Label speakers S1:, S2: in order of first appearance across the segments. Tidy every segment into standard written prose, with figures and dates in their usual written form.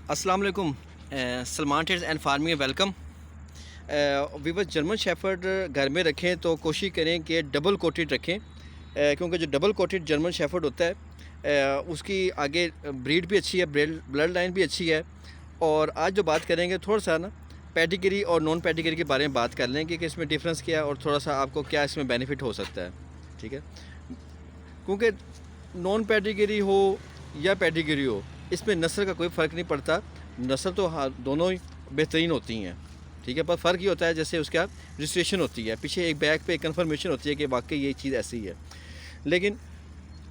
S1: अस्सलाम वालेकुम। Salman टेट्स and farming में वेलकम। वीवर जर्मन शेफर्ड घर में रखें तो कोशिश करें कि डबल कोटेड रखें, क्योंकि जो डबल कोटेड जर्मन शेफर्ड होता है उसकी आगे ब्रीड भी अच्छी है, ब्लड लाइन भी अच्छी है। और आज जो बात करेंगे थोड़ा सा ना पेडिग्री और नॉन पेडिग्री के बारे में बात कर लें कि इसमें डिफरेंस क्या है और थोड़ा सा आपको क्या इसमें बेनिफिट हो सकता है। ठीक है, क्योंकि नॉन पेडिग्री हो या पेडिग्री हो, इसमें नस्ल का कोई फ़र्क नहीं पड़ता। नस्ल तो हाँ दोनों ही बेहतरीन होती हैं, ठीक है, पर फ़र्क ये होता है जैसे उसका रजिस्ट्रेशन होती है, पीछे एक बैग पे एक कन्फर्मेशन होती है कि वाकई ये चीज़ ऐसी है। लेकिन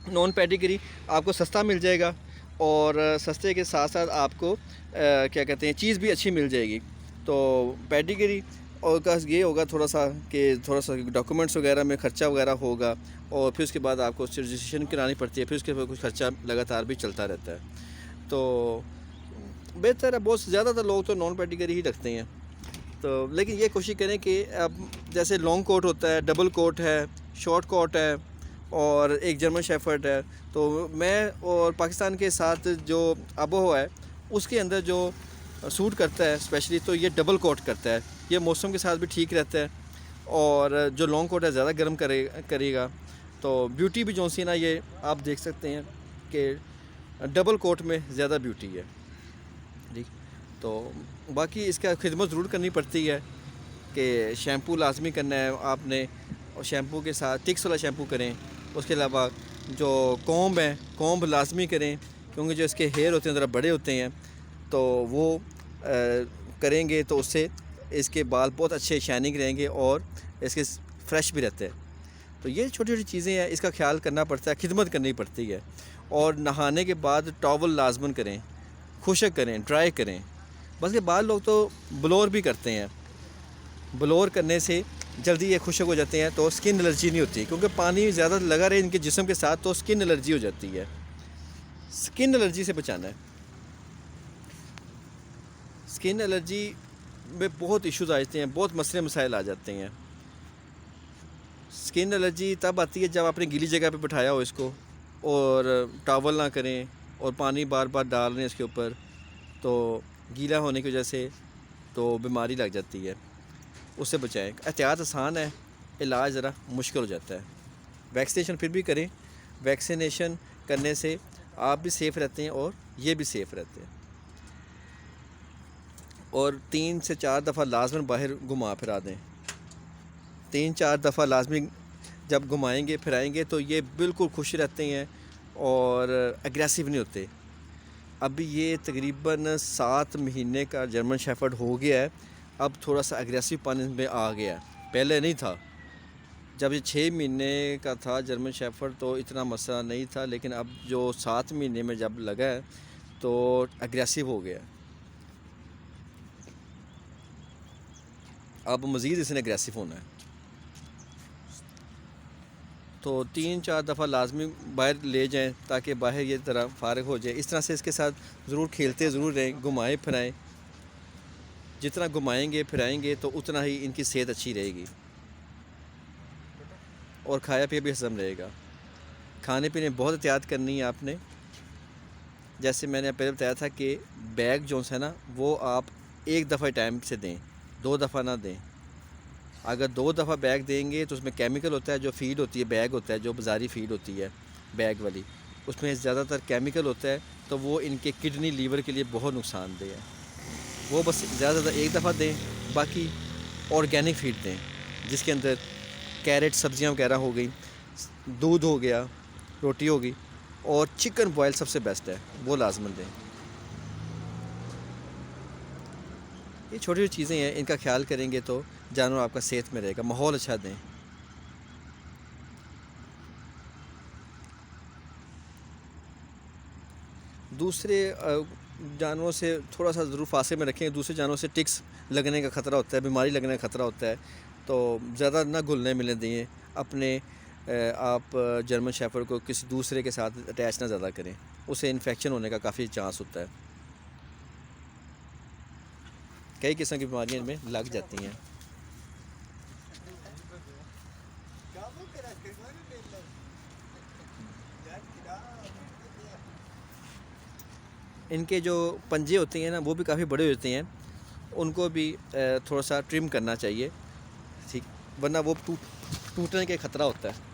S1: नॉन पेडिग्री आपको सस्ता मिल जाएगा और सस्ते के साथ साथ आपको क्या कहते हैं चीज़ भी अच्छी मिल जाएगी। तो पेडिग्री और का ये होगा थोड़ा सा कि थोड़ा सा डॉक्यूमेंट्स वगैरह में ख़र्चा वगैरह होगा और फिर उसके बाद आपको रजिस्ट्रेशन करानी पड़ती है, फिर उसके बाद कुछ ख़र्चा लगातार भी चलता रहता है। तो बेहतर है, बहुत ज़्यादातर लोग तो नॉन पेडिग्री ही रखते हैं। तो लेकिन ये कोशिश करें कि अब जैसे लॉन्ग कोट होता है, डबल कोट है, शॉर्ट कोट है और एक जर्मन शेफर्ड है, तो मैं और पाकिस्तान के साथ जो आबोहवा है उसके अंदर जो सूट करता है स्पेशली, तो ये डबल कोट करता है। ये मौसम के साथ भी ठीक रहता है और जो लॉन्ग कोट है ज़्यादा गर्म करेगा। तो ब्यूटी भी जो सी ना, ये आप देख सकते हैं कि डबल कोट में ज़्यादा ब्यूटी है। ठीक, तो बाकी इसका खिदमत ज़रूर करनी पड़ती है कि शैम्पू लाजमी करना है आपने, और शैम्पू के साथ टिक्स वाला शैम्पू करें। उसके अलावा जो कॉम्ब है, कॉम्ब लाजमी करें, क्योंकि जो इसके हेयर होते हैं ज़रा बड़े होते हैं, तो वो करेंगे तो उससे इसके बाल बहुत अच्छे शाइनिंग रहेंगे और इसके फ्रेश भी रहते हैं। तो ये छोटी छोटी चीज़ें हैं, इसका ख्याल करना पड़ता है, खिदमत करनी पड़ती है। और नहाने के बाद टॉवल लाजमन करें, खुशक करें, ड्राई करें। बस के बाद लोग तो ब्लोर भी करते हैं, ब्लोर करने से जल्दी ये खुशक हो जाते हैं तो स्किन एलर्जी नहीं होती, क्योंकि पानी ज़्यादा लगा रहे इनके जिस्म के साथ तो स्किन एलर्जी हो जाती है। स्किन एलर्जी से बचाना है। स्किन एलर्जी में बहुत इश्यूज़ आ जाते हैं, बहुत मसले मसाइल आ जाते हैं। स्किन एलर्जी तब आती है जब आपने गीली जगह पे बिठाया हो इसको और टॉवल ना करें और पानी बार बार डाल रहे हैं इसके ऊपर, तो गीला होने की वजह से तो बीमारी लग जाती है। उससे बचाएं। एहतियात आसान है, इलाज ज़रा मुश्किल हो जाता है। वैक्सीनेशन फिर भी करें, वैक्सीनेशन करने से आप भी सेफ़ रहते हैं और ये भी सेफ़ रहते हैं। और 3 से 4 दफ़ा लाजमन बाहर घुमा फिरा दें। 3-4 दफ़ा लाजमी जब घुमाएंगे फिराएंगे तो ये बिल्कुल खुश रहते हैं और एग्रेसिव नहीं होते। अभी ये तकरीबन 7 महीने का जर्मन शेफर्ड हो गया है, अब थोड़ा सा एग्रेसिव पानी में आ गया है, पहले नहीं था। जब ये 6 महीने का था जर्मन शेफर्ड तो इतना मसला नहीं था, लेकिन अब जो 7 महीने में जब लगा है तो एग्रेसिव हो गया। अब मज़ीद इसने एग्रेसिव होना है। तो 3-4 दफ़ा लाजमी बाहर ले जाएं ताकि बाहर ये तरह फ़ारिग हो जाए। इस तरह से इसके साथ ज़रूर खेलते ज़रूर रहें, घुमाएं फिराएं। जितना घुमाएंगे फिराएंगे तो उतना ही इनकी सेहत अच्छी रहेगी और खाया पिया भी हज़म रहेगा। खाने पीने बहुत एहतियात करनी है आपने। जैसे मैंने पहले बताया था कि बैग जो है ना, वो आप एक दफ़ा टाइम से दें, 2 दफ़ा ना दें। अगर 2 दफ़ा बैग देंगे तो उसमें केमिकल होता है, जो फीड होती है, बैग होता है जो बाज़ारी फीड होती है बैग वाली, उसमें ज़्यादातर केमिकल होता है, तो वो इनके किडनी लीवर के लिए बहुत नुकसानदेह है। वो बस ज़्यादा से ज़्यादा एक दफ़ा दें। बाकी ऑर्गेनिक फीड दें जिसके अंदर कैरेट सब्ज़ियाँ वगैरह हो गई, दूध हो गया, रोटी होगी, और चिकन बॉयल सबसे बेस्ट है, वो लाजमन दें। ये छोटी छोटी चीज़ें हैं, इनका ख्याल करेंगे तो जानवर आपका सेहत में रहेगा। माहौल अच्छा दें। दूसरे जानवरों से थोड़ा सा ज़रूर फासले में रखें। दूसरे जानवरों से टिक्स लगने का ख़तरा होता है, बीमारी लगने का ख़तरा होता है, तो ज़्यादा ना घुलने मिलने दें। अपने आप जर्मन शेफर्ड को किसी दूसरे के साथ अटैच ना ज़्यादा करें, उसे इन्फेक्शन होने का काफ़ी चांस होता है। कई किस्म की बीमारियाँ इनमें लग जाती हैं। ان کے جو پنجے ہوتے ہیں نا وہ بھی کافی بڑے ہوتے ہیں، ان کو بھی تھوڑا سا ٹرم کرنا چاہیے، ٹھیک، ورنہ وہ ٹوٹنے کے خطرہ ہوتا ہے۔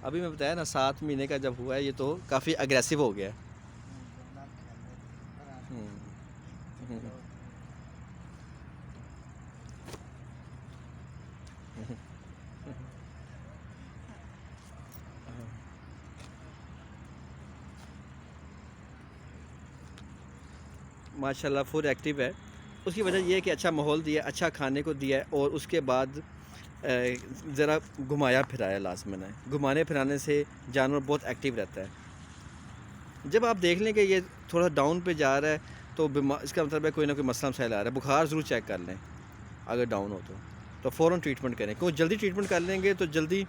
S1: ابھی میں بتایا نا 7 مہینے کا جب ہوا ہے یہ تو کافی اگریسو ہو گیا ہے۔ ماشاء اللہ فل ایکٹیو ہے، اس کی وجہ یہ ہے کہ اچھا ماحول دیا، اچھا کھانے کو دیا ہے، اور اس کے بعد ذرا گھمایا پھرایا لازمن ہے۔ گھمانے پھرانے سے جانور بہت ایکٹیو رہتا ہے۔ جب آپ دیکھ لیں کہ یہ تھوڑا ڈاؤن پہ جا رہا ہے تو اس کا مطلب ہے کوئی نہ کوئی مسئلہ مسائل آ رہا ہے، بخار ضرور چیک کر لیں، اگر ڈاؤن ہو تو فوراً ٹریٹمنٹ کریں، کیونکہ جلدی ٹریٹمنٹ کر لیں گے تو جلدی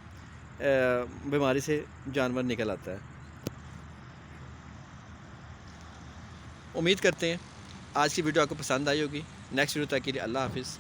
S1: بیماری سے جانور نکل آتا ہے۔ امید کرتے ہیں آج کی ویڈیو آپ کو پسند آئی ہوگی۔ نیکسٹ ویڈیو تک کے لیے اللہ حافظ۔